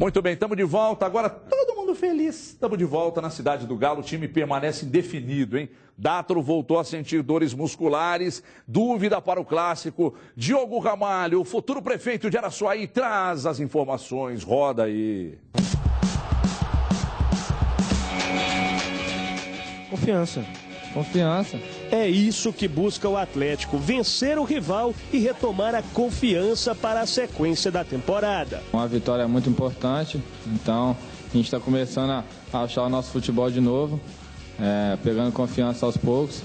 Muito bem, estamos de volta. Agora todo mundo feliz. Estamos de volta na cidade do Galo. O time permanece indefinido, hein? Dátolo voltou a sentir dores musculares. Dúvida para o clássico. Diogo Ramalho, o futuro prefeito de Araçuaí, traz as informações. Roda aí. Confiança. Confiança. É isso que busca o Atlético, vencer o rival e retomar a confiança para a sequência da temporada. Uma vitória muito importante, então a gente está começando a achar o nosso futebol de novo, pegando confiança aos poucos,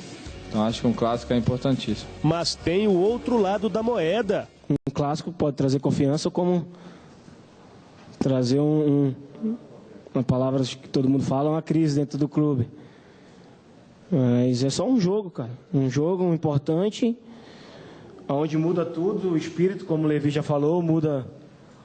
então acho que um clássico é importantíssimo. Mas tem o outro lado da moeda. Um clássico pode trazer confiança, como trazer uma palavra que todo mundo fala, uma crise dentro do clube. Mas é só um jogo, cara. Um jogo importante, onde muda tudo, o espírito, como o Levi já falou, muda,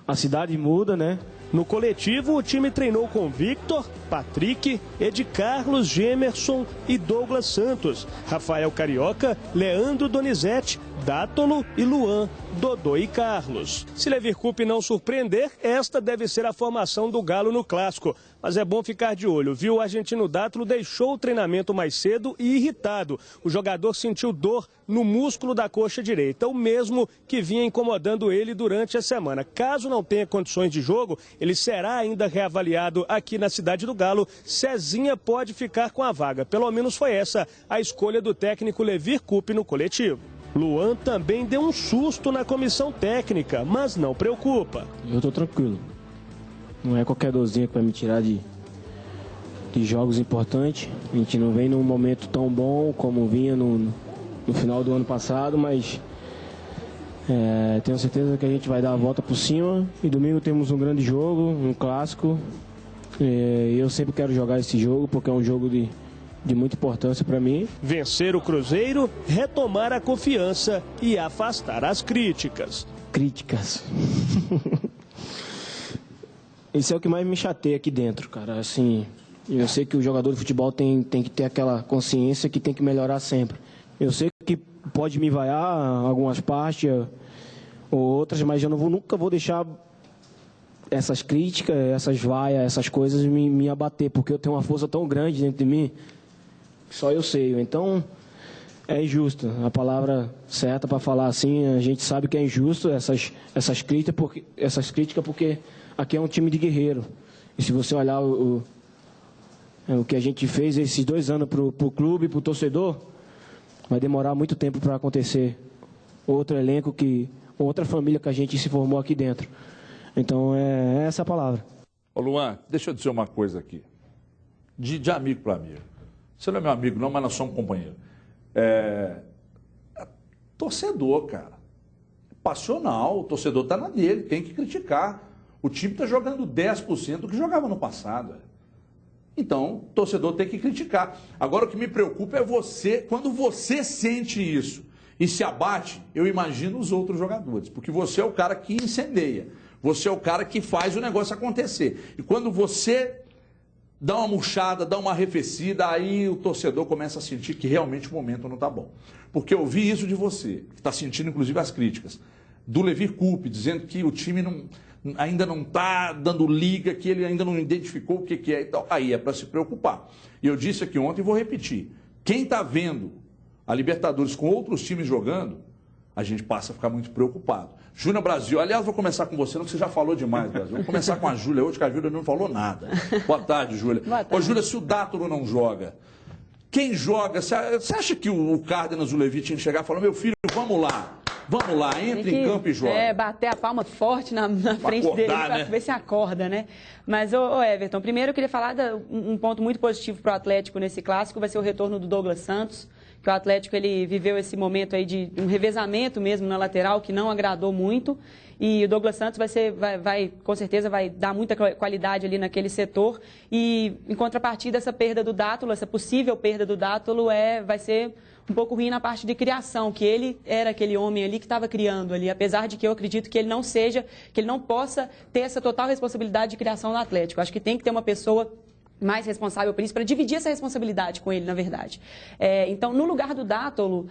a cidade muda, né? No coletivo, o time treinou com Victor, Patrick, Ed Carlos, Gemerson e Douglas Santos, Rafael Carioca, Leandro Donizete, Dátolo e Luan, Dodô e Carlos. Se Levi Coupe não surpreender, esta deve ser a formação do Galo no clássico. Mas é bom ficar de olho, viu? O argentino Dátolo deixou o treinamento mais cedo e irritado. O jogador sentiu dor no músculo da coxa direita, o mesmo que vinha incomodando ele durante a semana. Caso não tenha condições de jogo, ele será ainda reavaliado aqui na cidade do Galo. Cezinha pode ficar com a vaga. Pelo menos foi essa a escolha do técnico Levi Coupe no coletivo. Luan também deu um susto na comissão técnica, mas não preocupa. Eu estou tranquilo. Não é qualquer dorzinha que vai me tirar de jogos importantes. A gente não vem num momento tão bom como vinha no final do ano passado, mas tenho certeza que a gente vai dar a volta por cima. E domingo temos um grande jogo, um clássico. Eu sempre quero jogar esse jogo porque é um jogo de muita importância para mim. Vencer o Cruzeiro, retomar a confiança e afastar as críticas. Críticas. Isso é o que mais me chateia aqui dentro, cara. Assim, eu sei que o jogador de futebol tem que ter aquela consciência que tem que melhorar sempre. Eu sei que pode me vaiar algumas partes ou outras, mas eu nunca vou deixar essas críticas, essas vaias, essas coisas me abater, porque eu tenho uma força tão grande dentro de mim que só eu sei. Então, é injusto. A palavra certa para falar assim, a gente sabe que é injusto essas críticas porque aqui é um time de guerreiro. E se você olhar o que a gente fez esses 2 anos para o clube, para o torcedor, vai demorar muito tempo para acontecer outro elenco, outra família que a gente se formou aqui dentro. Então, é essa a palavra. Ô Luan, deixa eu dizer uma coisa aqui. De amigo para amigo. Você não é meu amigo não, mas nós somos companheiros. Torcedor, cara. Passional, o torcedor está na dele, tem que criticar. O time está jogando 10% do que jogava no passado. Então, o torcedor tem que criticar. Agora, o que me preocupa é você, quando você sente isso e se abate, eu imagino os outros jogadores, porque você é o cara que incendeia, você é o cara que faz o negócio acontecer. E quando você dá uma murchada, dá uma arrefecida, aí o torcedor começa a sentir que realmente o momento não está bom. Porque eu vi isso de você, que está sentindo inclusive as críticas, do Levi Coupe, dizendo que o time ainda não está dando liga, que ele ainda não identificou o que é. Então, aí é para se preocupar. E eu disse aqui ontem e vou repetir. Quem está vendo a Libertadores com outros times jogando, a gente passa a ficar muito preocupado. Júnior Brasil, aliás, vou começar com você, não, que você já falou demais, Brasil. Vou começar com a Júlia hoje, que a Júlia não falou nada. Boa tarde, Júlia. Boa tarde. Ô, Júlia, se o Dátolo não joga, quem joga? Você acha que o Cárdenas, o Levi, tinha que chegar e falar, meu filho, vamos lá, entre em campo e joga. Bater a palma forte na frente acordar, dele para né? ver se acorda, né? Mas, ô Everton, primeiro eu queria falar um ponto muito positivo para o Atlético nesse clássico, vai ser o retorno do Douglas Santos, que o Atlético ele viveu esse momento aí de um revezamento mesmo na lateral, que não agradou muito. E o Douglas Santos com certeza vai dar muita qualidade ali naquele setor. E, em contrapartida, essa perda do Dátolo, essa possível perda do Dátolo vai ser um pouco ruim na parte de criação, que ele era aquele homem ali que estava criando ali, apesar de que eu acredito que ele não possa ter essa total responsabilidade de criação no Atlético. Acho que tem que ter uma pessoa mais responsável por isso, para dividir essa responsabilidade com ele, na verdade. Então, no lugar do Dátolo,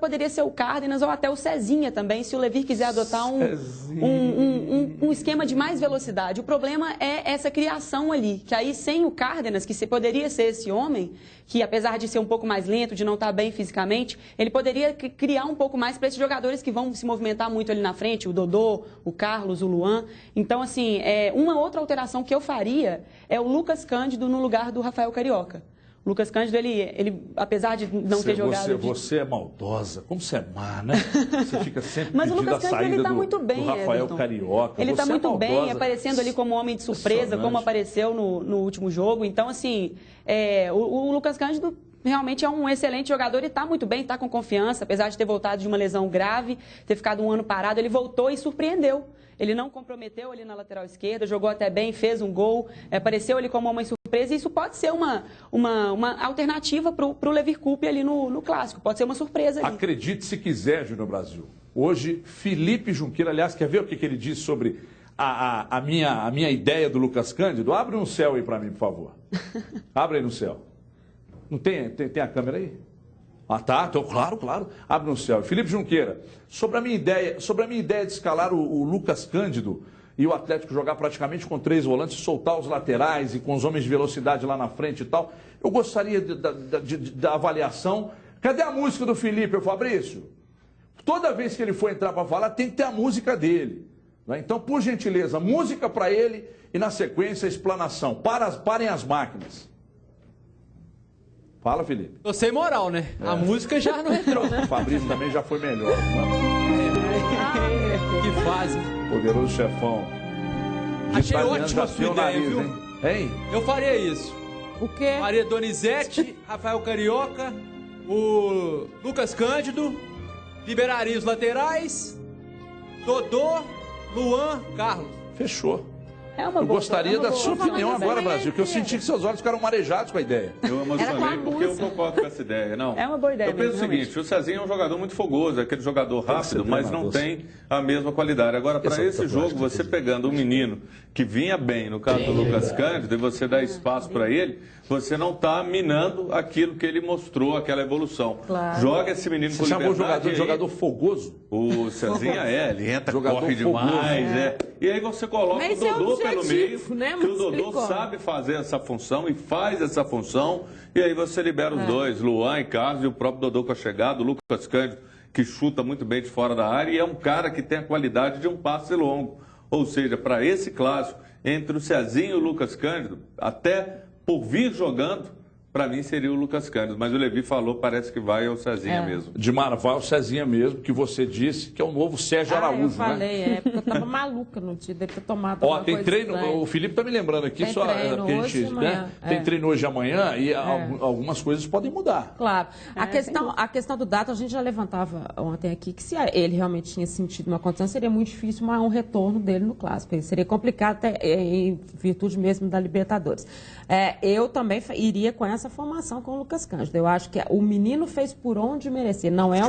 poderia ser o Cárdenas ou até o Cezinha também, se o Levi quiser adotar um num esquema de mais velocidade. O problema é essa criação ali, que aí sem o Cárdenas, que poderia ser esse homem, que apesar de ser um pouco mais lento, de não estar bem fisicamente, ele poderia criar um pouco mais para esses jogadores que vão se movimentar muito ali na frente, o Dodô, o Carlos, o Luan. Então, assim, uma outra alteração que eu faria é o Lucas Cândido no lugar do Rafael Carioca. O Lucas Cândido, ele apesar de não ter jogado... Você é maldosa, como você é má, né? Você fica sempre Mas o pedindo Lucas a Cândido, saída ele tá muito bem, do Rafael Everton. Carioca. Ele está Você muito bem, maldosa. aparecendo ali como homem de surpresa, como apareceu no último jogo. Então, assim, o Lucas Cândido realmente é um excelente jogador e está muito bem, está com confiança. Apesar de ter voltado de uma lesão grave, ter ficado um ano parado, ele voltou e surpreendeu. Ele não comprometeu ali na lateral esquerda, jogou até bem, fez um gol, apareceu ali como uma surpresa. E isso pode ser uma alternativa para o Levir Coupe ali no Clássico. Pode ser uma surpresa ali. Acredite se quiser, Júnior Brasil. Hoje, Felipe Junqueira, aliás, quer ver o que ele disse sobre a minha ideia do Lucas Cândido? Abre no céu aí para mim, por favor. Abre aí no céu. Não tem a câmera aí? Ah, tá, então, claro. Abre no céu. Felipe Junqueira, sobre a minha ideia de escalar o Lucas Cândido e o Atlético jogar praticamente com 3 volantes, soltar os laterais e com os homens de velocidade lá na frente e tal, eu gostaria da avaliação. Cadê a música do Felipe, Fabrício? Toda vez que ele for entrar para falar, tem que ter a música dele. Né? Então, por gentileza, música para ele e, na sequência, a explanação. Parem as máquinas. Fala, Felipe. Tô sem moral, né? A música já não entrou. O Fabrício também já foi melhor. Que fase. Poderoso chefão. Achei Italiano ótima a já sua tem o ideia, nariz, viu? Hein? Eu faria isso. O quê? Maria Donizete, Rafael Carioca, o Lucas Cândido, liberaria os laterais, Dodô, Luan, Carlos. Fechou. Eu gostaria da sua opinião agora, também, Brasil, que eu senti que seus olhos ficaram marejados com a ideia. Eu emocionei porque eu concordo com essa ideia. Não. É uma boa ideia Eu penso mesmo, o seguinte, o Cezinha é um jogador muito fogoso, é aquele jogador rápido, mas não tem a mesma qualidade. Agora, para esse jogo, você pegando um menino que vinha bem, no caso do Lucas Cândido, e você dá espaço para ele, você não está minando aquilo que ele mostrou, aquela evolução. Claro. Joga esse menino com Você chamou o liberdade. jogador fogoso? O Cezinha ele entra, Jogador corre fogoso. demais, E aí você coloca Mas o é o Dodô pelo meio, objetivo, né? que o Mas Dodô explicou. sabe fazer essa função e faz essa função, e aí você libera os dois, Luan e Carlos, e o próprio Dodô com a chegada, o Lucas Cândido, que chuta muito bem de fora da área, e é um cara que tem a qualidade de um passe longo. Ou seja, para esse clássico, entre o Cezinha e o Lucas Cândido, até por vir jogando, para mim seria o Lucas Cândido, mas o Levi falou, parece que vai ao Cezinha mesmo. Dimara, vai ao Cezinha mesmo, que você disse que é o novo Sérgio Araújo, eu falei, né? porque eu tava maluca no dia de ter tomado Ó, uma tem coisa treino, estranha. o Felipe tá me lembrando aqui, Tem só treino porque a hoje gente, e amanhã, tem treino hoje e amanhã e algumas coisas podem mudar. Claro. A questão do Dato, a gente já levantava ontem aqui que se ele realmente tinha sentido uma condição, seria muito difícil um retorno dele no Clássico. Seria complicado até em virtude mesmo da Libertadores. Eu também iria com essa formação com o Lucas Cândido. Eu acho que o menino fez por onde merecer. Não é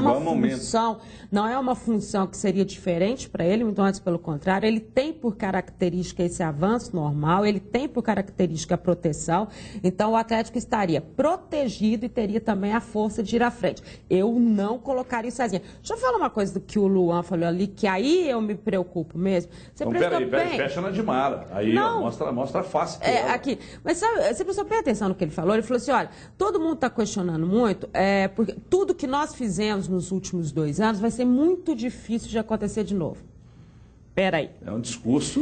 uma função que seria diferente para ele, muito antes pelo contrário. Ele tem por característica esse avanço normal, ele tem por característica a proteção. Então o Atlético estaria protegido e teria também a força de ir à frente. Eu não colocaria o Cezinha. Deixa eu falar uma coisa do que o Luan falou ali, que aí eu me preocupo mesmo. Você Então, peraí, fecha na Dimara. Aí, ó, mostra a face dela. aqui. Mas sabe, você precisa prestar atenção no que ele falou. Ele falou assim, olha, todo mundo está questionando muito, porque tudo que nós fizemos nos últimos 2 anos vai ser muito difícil de acontecer de novo. Peraí. É um discurso...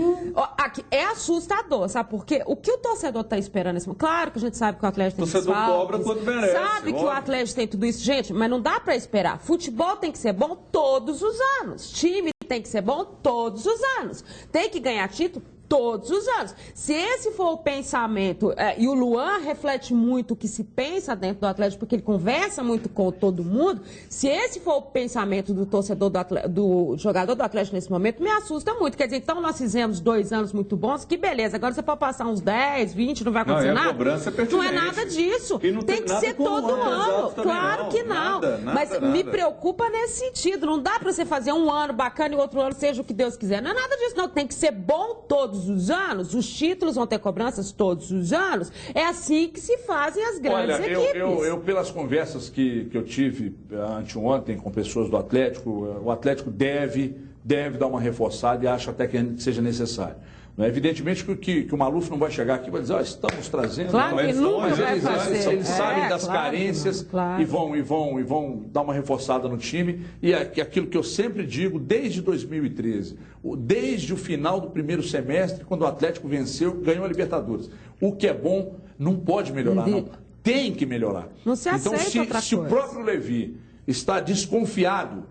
Aqui, é assustador, sabe por quê? O que o torcedor está esperando nesse momento? Claro que a gente sabe que o Atlético tem torcedor cobra quando merece. Sabe que o Atlético tem tudo isso. Gente, mas não dá para esperar. Futebol tem que ser bom todos os anos. Time tem que ser bom todos os anos. Tem que ganhar título todos os anos. Se esse for o pensamento, e o Luan reflete muito o que se pensa dentro do Atlético, porque ele conversa muito com todo mundo, se esse for o pensamento do torcedor do jogador do Atlético nesse momento, me assusta muito. Quer dizer, então nós fizemos 2 anos muito bons, que beleza, agora você pode passar uns 10, 20, não vai acontecer nada. A cobrança é pertinente. Não é nada disso. E não tem que nada ser com todo o ano. também, Claro que não. Mas me preocupa nesse sentido. Não dá para você fazer um ano bacana e outro ano seja o que Deus quiser. Não é nada disso, não. Tem que ser bom todos os anos. Os títulos vão ter cobranças todos os anos. É assim que se fazem as grandes equipes. Eu, pelas conversas que eu tive anteontem com pessoas do Atlético, o Atlético deve deve dar uma reforçada e acho até que seja necessário. Evidentemente que o Maluf não vai chegar aqui e vai dizer, estamos trazendo... Claro que nunca mas vai fazer. eles sabem das claro, carências claro. e vão dar uma reforçada no time. E aquilo que eu sempre digo, desde 2013, desde o final do primeiro semestre, quando o Atlético venceu, ganhou a Libertadores. O que é bom não pode melhorar, não. Tem que melhorar. Não se aceita então, outra se o coisa. próprio Levi está desconfiado,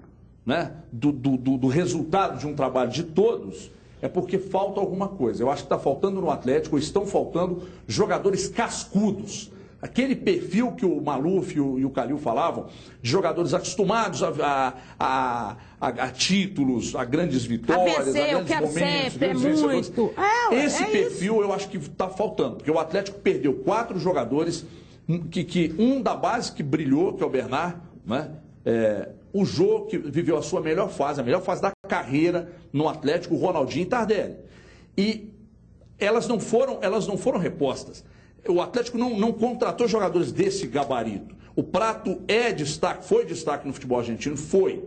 né, do resultado de um trabalho de todos... é porque falta alguma coisa. Eu acho que está faltando no Atlético, ou estão faltando jogadores cascudos. Aquele perfil que o Maluf e o Calil falavam, de jogadores acostumados a títulos, a grandes vitórias, ABC, a grandes momentos. Sempre, muito. Esse perfil eu acho que está faltando, porque o Atlético perdeu 4 jogadores, que um da base que brilhou, que é o Bernard, né? O Jô, que viveu a sua melhor fase, a melhor fase da carreira no Atlético, o Ronaldinho e Tardelli. E elas não foram repostas. O Atlético não contratou jogadores desse gabarito. O Prato é destaque, foi destaque no futebol argentino, foi.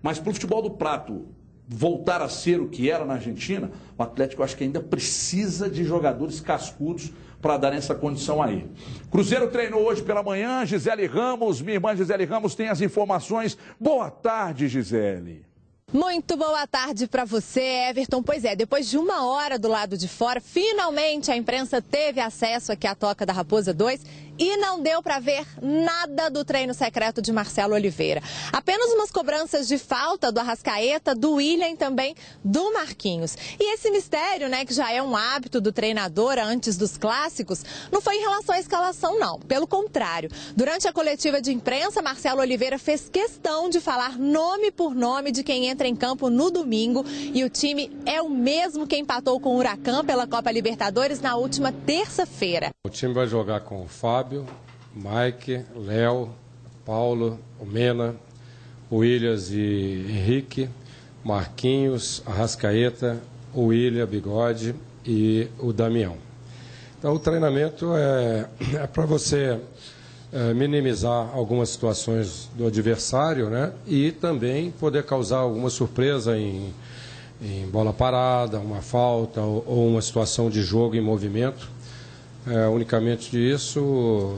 Mas para o futebol do Prato voltar a ser o que era na Argentina, o Atlético eu acho que ainda precisa de jogadores cascudos para dar essa condição aí. Cruzeiro treinou hoje pela manhã, Gisele Ramos, minha irmã Gisele Ramos tem as informações. Boa tarde, Gisele. Muito boa tarde para você, Everton. Pois é, depois de 1 hora do lado de fora, finalmente a imprensa teve acesso aqui à Toca da Raposa 2 e não deu para ver nada do treino secreto de Marcelo Oliveira. Apenas umas cobranças de falta do Arrascaeta, do William e também do Marquinhos. E esse mistério, né, que já é um hábito do treinador antes dos clássicos, não foi em relação à escalação, não. Pelo contrário, durante a coletiva de imprensa, Marcelo Oliveira fez questão de falar nome por nome de quem entra em campo no domingo, e o time é o mesmo que empatou com o Huracan pela Copa Libertadores na última terça-feira. O time vai jogar com o Fábio, Mike, Léo, Paulo, o Mena, o Williams e Henrique, Marquinhos, Arrascaeta, o William, Bigode e o Damião. Então o treinamento é para você minimizar algumas situações do adversário, né? E também poder causar alguma surpresa em bola parada, uma falta ou uma situação de jogo em movimento. Unicamente disso,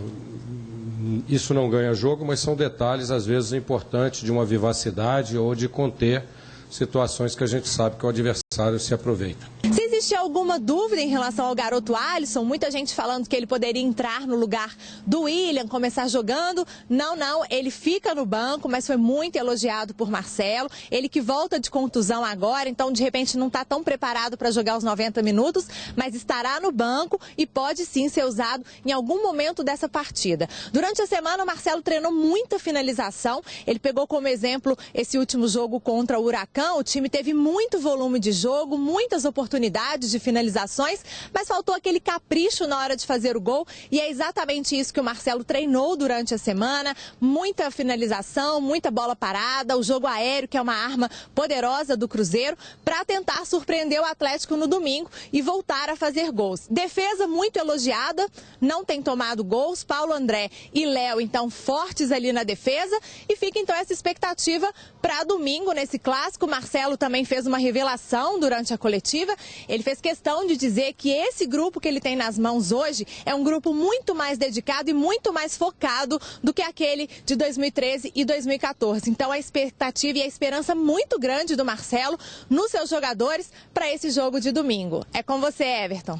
isso não ganha jogo, mas são detalhes, às vezes, importantes de uma vivacidade ou de conter situações que a gente sabe que o adversário se aproveita. Se existe alguma dúvida em relação ao garoto Alisson, muita gente falando que ele poderia entrar no lugar do William, começar jogando. Não, ele fica no banco, mas foi muito elogiado por Marcelo. Ele que volta de contusão agora, então de repente não está tão preparado para jogar os 90 minutos, mas estará no banco e pode sim ser usado em algum momento dessa partida. Durante a semana o Marcelo treinou muita finalização, ele pegou como exemplo esse último jogo contra o Huracan. O time teve muito volume de jogo, muitas oportunidades de finalizações, mas faltou aquele capricho na hora de fazer o gol, e é exatamente isso que o Marcelo treinou durante a semana. Muita finalização, muita bola parada, o jogo aéreo, que é uma arma poderosa do Cruzeiro, para tentar surpreender o Atlético no domingo e voltar a fazer gols. Defesa muito elogiada, não tem tomado gols. Paulo André e Léo, então, fortes ali na defesa, e fica então essa expectativa para domingo nesse clássico. O Marcelo também fez uma revelação durante a coletiva. Ele fez questão de dizer que esse grupo que ele tem nas mãos hoje é um grupo muito mais dedicado e muito mais focado do que aquele de 2013 e 2014. Então a expectativa e a esperança muito grande do Marcelo nos seus jogadores para esse jogo de domingo. É com você, Everton.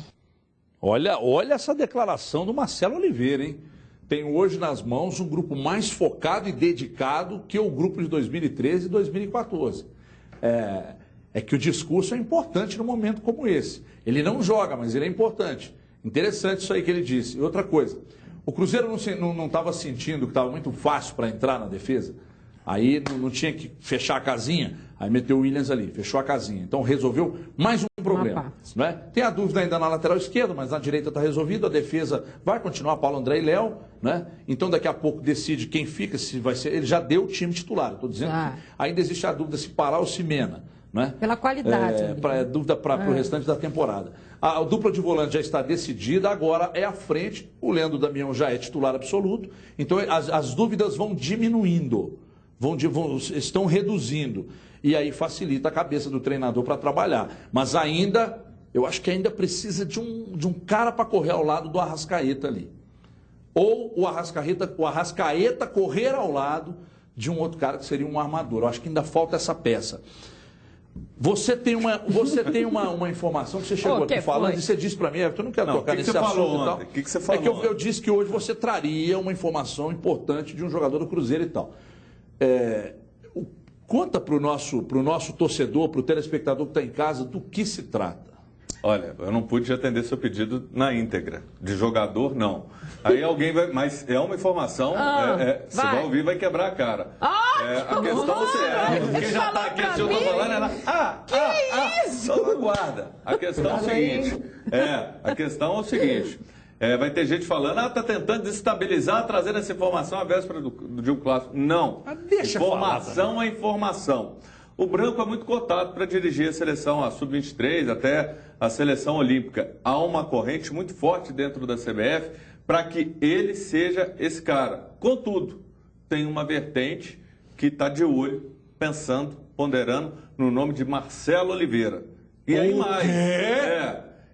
Olha essa declaração do Marcelo Oliveira, hein? Tem hoje nas mãos um grupo mais focado e dedicado que o grupo de 2013 e 2014. É que o discurso é importante num momento como esse. Ele não joga, mas ele é importante. Interessante isso aí que ele disse. E outra coisa, o Cruzeiro não estava sentindo que estava muito fácil para entrar na defesa. Aí não tinha que fechar a casinha, aí meteu o Williams ali, fechou a casinha. Então resolveu mais um problema. Né? Tem a dúvida ainda na lateral esquerda, mas na direita está resolvido. A defesa vai continuar Paulo André e Léo. Né? Então daqui a pouco decide quem fica, se vai ser. Ele já deu o time titular. Estou dizendo que ainda existe a dúvida se Pará ou se Mena. Né? Pela qualidade. Dúvida para o restante da temporada. A dupla de volante já está decidida, agora é à frente. O Leandro Damião já é titular absoluto. Então as dúvidas vão diminuindo. Estão reduzindo. e aí facilita a cabeça do treinador para trabalhar. Mas ainda, eu acho que ainda precisa de um cara para correr ao lado do Arrascaeta ali. Ou o Arrascaeta correr ao lado de um outro cara que seria um armador. Eu acho que ainda falta essa peça. Você tem uma informação que você chegou aqui falando e você disse para mim, eu não quero tocar nesse assunto e tal. O que você falou? É que eu disse que hoje você traria uma informação importante de um jogador do Cruzeiro e tal. Conta para o nosso torcedor, para o telespectador que está em casa, do que se trata. Olha, eu não pude atender seu pedido na íntegra. De jogador, não. Aí alguém vai... Mas é uma informação, você vai ouvir, vai quebrar a cara. A questão é... Quem já está aqui, se eu estou falando, ela... isso? Aguarda. A questão é o seguinte. A questão é o seguinte. Vai ter gente falando, está tentando desestabilizar, trazendo essa informação à véspera do jogo clássico. Não. Informação é informação. O Branco é muito cotado para dirigir a seleção, a Sub-23, até a seleção olímpica. Há uma corrente muito forte dentro da CBF para que ele seja esse cara. Contudo, tem uma vertente que está de olho, pensando, ponderando no nome de Marcelo Oliveira. E aí mais,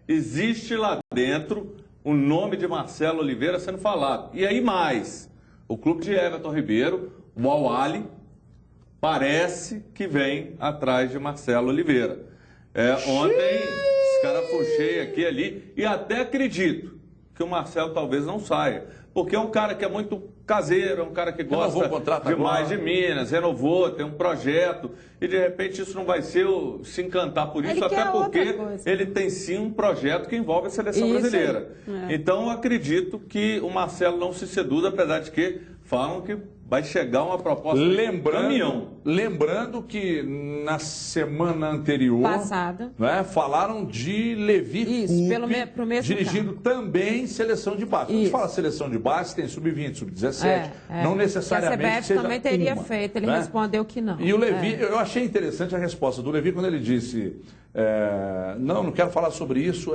existe lá dentro o nome de Marcelo Oliveira sendo falado. E aí mais, o clube de Everton Ribeiro, o Al-Ahly, parece que vem atrás de Marcelo Oliveira. Ontem, os caras puxei aqui ali e até acredito que o Marcelo talvez não saia. Porque é um cara que é muito caseiro, é um cara que gosta demais de Minas, renovou, tem um projeto. E de repente isso não vai ser se encantar por isso, até porque ele tem sim um projeto que envolve a seleção brasileira. Então eu acredito que o Marcelo não se seduz, apesar de que falam que vai chegar uma proposta Lembrando que na semana anterior passada, falaram de Levi Coupe, dirigindo também seleção de base. Quando a gente fala seleção de base, tem sub-20, sub-17. Não necessariamente a CBF também teria feito, ele respondeu que não. E o Levi, eu achei interessante a resposta do Levi quando ele disse... não quero falar sobre isso,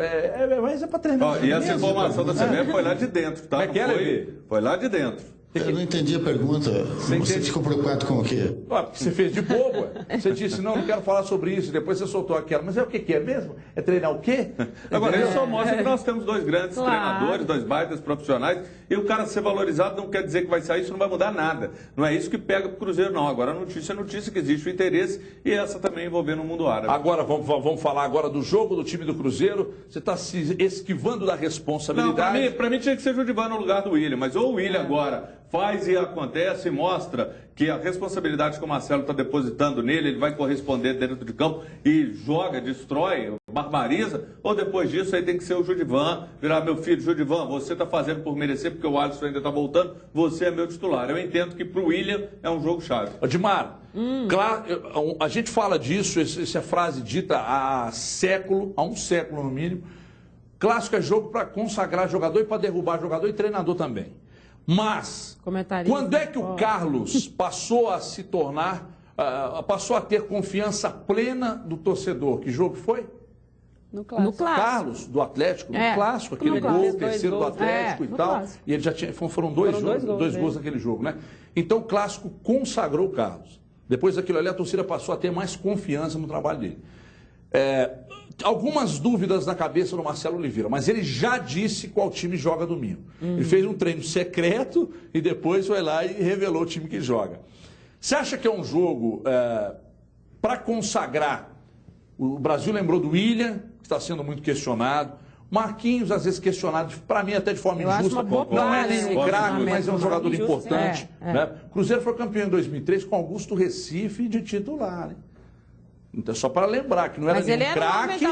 mas é para treinar. E essa informação da CBF foi lá de dentro, tá? Foi lá de dentro. Eu não entendi a pergunta. Você ficou preocupado com o quê? Porque você fez de bobo. Você disse, não quero falar sobre isso. Depois você soltou aquela. Mas o que é mesmo? É treinar o quê? Agora, isso só mostra que nós temos dois grandes treinadores, dois baitas profissionais. E o cara ser valorizado não quer dizer que vai sair, isso não vai mudar nada. Não é isso que pega pro Cruzeiro, não. Agora a notícia é notícia que existe o interesse e essa também envolvendo o mundo árabe. Agora, vamos falar agora do jogo do time do Cruzeiro. Você está se esquivando da responsabilidade. Não, para mim tinha que ser o Judivan no lugar do William. Mas ou o William agora faz e acontece e mostra que a responsabilidade que o Marcelo está depositando nele, ele vai corresponder dentro de campo e joga, destrói, barbariza, ou depois disso aí tem que ser o Judivan, virar meu filho, Judivan, você está fazendo por merecer porque o Alisson ainda está voltando, você é meu titular. Eu entendo que para o William é um jogo chave. Odmar, claro, a gente fala disso, essa frase dita há um século no mínimo, clássico é jogo para consagrar jogador e para derrubar jogador e treinador também. Mas, quando é que o Carlos passou a se tornar, passou a ter confiança plena do torcedor? Que jogo foi? No clássico. Carlos, do Atlético, no clássico, aquele gol, terceiro do Atlético e tal. Clássico. E ele já tinha, foram dois gols naquele jogo, né? Então o clássico consagrou o Carlos. Depois daquilo ali, a torcida passou a ter mais confiança no trabalho dele. Algumas dúvidas na cabeça do Marcelo Oliveira, mas ele já disse qual time joga domingo. Ele fez um treino secreto e depois foi lá e revelou o time que joga. Você acha que é um jogo para consagrar? O Brasil lembrou do William, que está sendo muito questionado. Marquinhos, às vezes questionado, para mim até de forma injusta. Não é nenhum craque, mas é um jogador importante. Né? O Cruzeiro foi campeão em 2003 com Augusto Recife de titular, né? Então, só para lembrar que não era nenhum craque,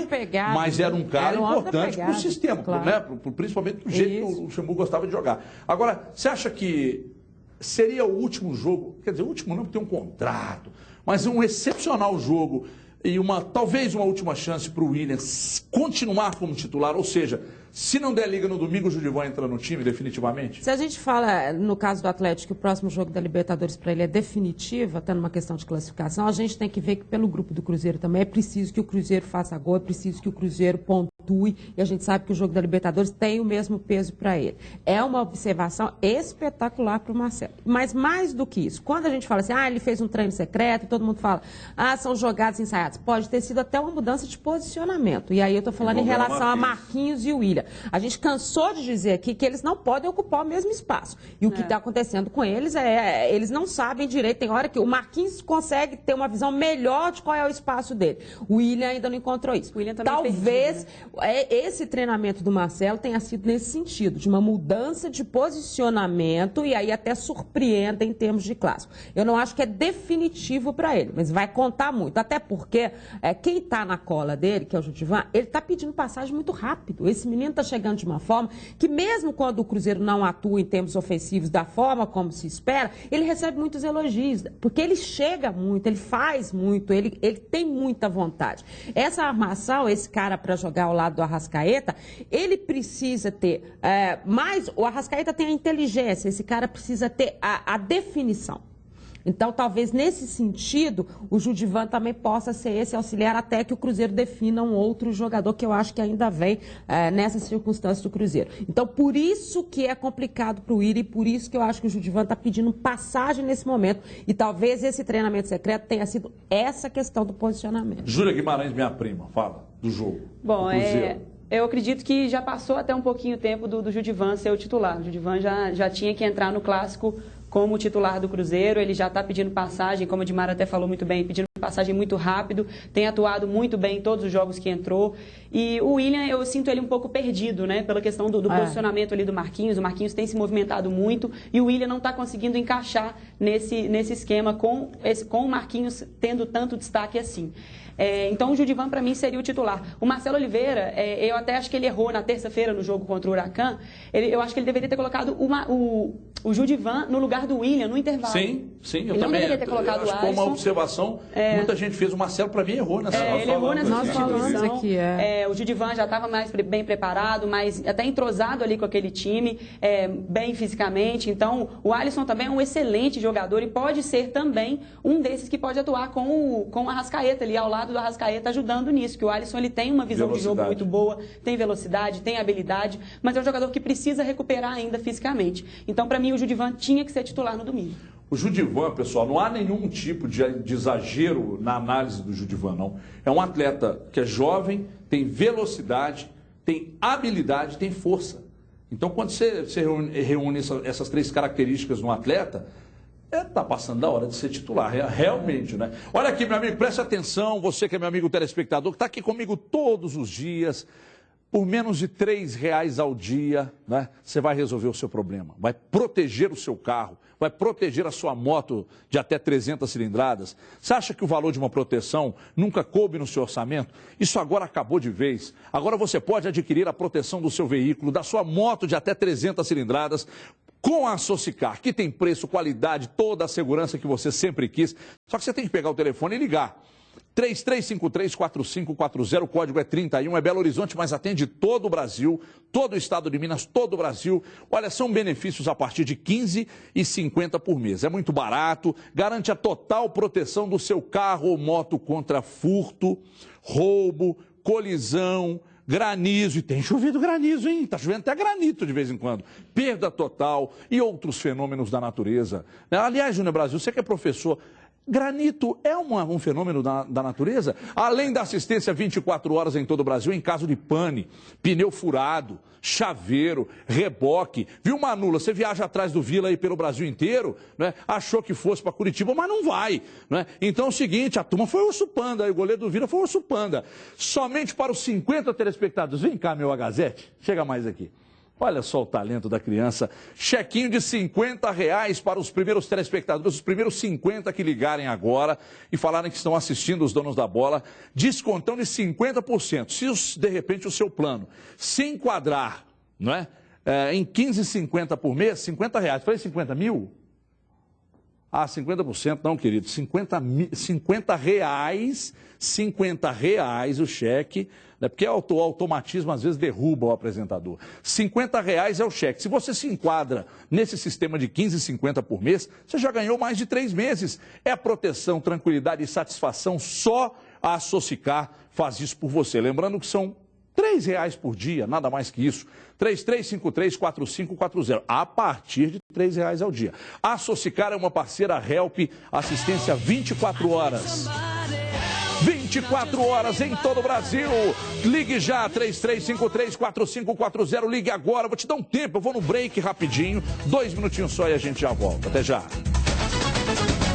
mas era um cara importante para o sistema, né? Principalmente do jeito que o Luxemburgo gostava de jogar. Agora, você acha que seria o último jogo, quer dizer, o último não, porque tem um contrato, mas um excepcional jogo e talvez uma última chance para o Williams continuar como titular, ou seja, se não der liga no domingo, o Judivan entra no time definitivamente? Se a gente fala, no caso do Atlético, que o próximo jogo da Libertadores para ele é definitivo, até numa questão de classificação, a gente tem que ver que pelo grupo do Cruzeiro também é preciso que o Cruzeiro faça gol, é preciso que o Cruzeiro pontue. atue, e a gente sabe que o jogo da Libertadores tem o mesmo peso para ele. É uma observação espetacular para o Marcelo. Mas mais do que isso, quando a gente fala assim, ele fez um treino secreto, todo mundo fala, são jogadas ensaiadas. Pode ter sido até uma mudança de posicionamento. E aí eu estou falando em relação a Marquinhos e o William. A gente cansou de dizer aqui que eles não podem ocupar o mesmo espaço. E o que está acontecendo com eles eles não sabem direito. Tem hora que o Marquinhos consegue ter uma visão melhor de qual é o espaço dele. O William ainda não encontrou isso. Talvez esse treinamento do Marcelo tenha sido nesse sentido, de uma mudança de posicionamento e aí até surpreenda em termos de clássico. Eu não acho que é definitivo para ele, mas vai contar muito. Até porque quem está na cola dele, que é o Judivan, ele está pedindo passagem muito rápido. Esse menino está chegando de uma forma que mesmo quando o Cruzeiro não atua em termos ofensivos da forma como se espera, ele recebe muitos elogios, porque ele chega muito, ele faz muito, ele tem muita vontade. Essa armação, esse cara para jogar ao lado do Arrascaeta, ele precisa ter mais... O Arrascaeta tem a inteligência, esse cara precisa ter a definição. Então, talvez nesse sentido, o Judivan também possa ser esse auxiliar até que o Cruzeiro defina um outro jogador, que eu acho que ainda vem nessas circunstâncias do Cruzeiro. Então, por isso que é complicado para o Willian e por isso que eu acho que o Judivan está pedindo passagem nesse momento. E talvez esse treinamento secreto tenha sido essa questão do posicionamento. Júlia Guimarães, minha prima, fala do jogo. Bom, eu acredito que já passou até um pouquinho o tempo do Judivan ser o titular. O Judivan já tinha que entrar no clássico como titular do Cruzeiro, ele já está pedindo passagem, como a Dimara até falou muito bem, pedindo passagem muito rápido, tem atuado muito bem em todos os jogos que entrou. E o Willian, eu sinto ele um pouco perdido, né, pela questão do posicionamento ali do Marquinhos. O Marquinhos tem se movimentado muito e o Willian não está conseguindo encaixar nesse esquema com o Marquinhos tendo tanto destaque assim. Então o Judivan para mim seria o titular. O Marcelo Oliveira, eu até acho que ele errou na terça-feira no jogo contra o Huracan. Eu acho que ele deveria ter colocado o Judivan no lugar do Willian no intervalo. Sim, eu ele também. Não deveria ter colocado o Alisson. Foi uma observação. Muita gente fez. O Marcelo para mim errou nessa. Ele errou nessa substituição. Aqui, o Judivan já estava mais bem preparado, mais até entrosado ali com aquele time, bem fisicamente. Então o Alisson também é um excelente jogador e pode ser também um desses que pode atuar com o Arrascaeta ali ao lado do Arrascaeta, ajudando nisso, que o Alisson ele tem uma visão de jogo muito boa, tem velocidade, tem habilidade, mas é um jogador que precisa recuperar ainda fisicamente. Então, para mim, o Judivan tinha que ser titular no domingo. O Judivan, pessoal, não há nenhum tipo de exagero na análise do Judivan, não. É um atleta que é jovem, tem velocidade, tem habilidade, tem força. Então, quando você reúne essas três características no atleta, está passando da hora de ser titular, realmente, né? Olha aqui, meu amigo, preste atenção, você que é meu amigo telespectador, que está aqui comigo todos os dias, por menos de R$3 ao dia, né? Você vai resolver o seu problema, vai proteger o seu carro, vai proteger a sua moto de até 300 cilindradas. Você acha que o valor de uma proteção nunca coube no seu orçamento? Isso agora acabou de vez. Agora você pode adquirir a proteção do seu veículo, da sua moto de até 300 cilindradas, com a Associcar, que tem preço, qualidade, toda a segurança que você sempre quis. Só que você tem que pegar o telefone e ligar. 3353-4540, o código é 31, é Belo Horizonte, mas atende todo o Brasil, todo o estado de Minas, todo o Brasil. Olha, são benefícios a partir de R$15,50 por mês. É muito barato, garante a total proteção do seu carro ou moto contra furto, roubo, colisão, granizo, e tem chovido granizo, hein? Está chovendo até granito de vez em quando. Perda total e outros fenômenos da natureza. Aliás, Júnior Brasil, você que é professor, granito é um fenômeno da natureza? Além da assistência 24 horas em todo o Brasil, em caso de pane, pneu furado, chaveiro, reboque. Viu, Manula? Você viaja atrás do Vila aí pelo Brasil inteiro, né? Achou que fosse para Curitiba, mas não vai, né? Então é o seguinte, a turma foi o Urso Panda, o goleiro do Vila foi o Urso Panda. Somente para os 50 telespectadores. Vem cá, meu Agazete, chega mais aqui. Olha só o talento da criança. Chequinho de R$50 para os primeiros telespectadores, os primeiros 50 que ligarem agora e falarem que estão assistindo os donos da bola. Descontão de 50%. Se de repente o seu plano se enquadrar, não é? Em R$15,50 por mês, R$50. Falei 50 mil? 50% não, querido. R$50 o cheque, né? Porque o automatismo às vezes derruba o apresentador. R$50 é o cheque. Se você se enquadra nesse sistema de R$15,50 por mês, você já ganhou mais de 3 meses. É proteção, tranquilidade e satisfação. Só a Associcar faz isso por você. Lembrando que são R$3 por dia, nada mais que isso. 3353-4540, a partir de R$3 ao dia. A Socicar é uma parceira Help, assistência 24 horas. 24 horas em todo o Brasil. Ligue já, 3353-4540. Ligue agora, vou te dar um tempo, eu vou no break rapidinho. 2 minutinhos só e a gente já volta. Até já.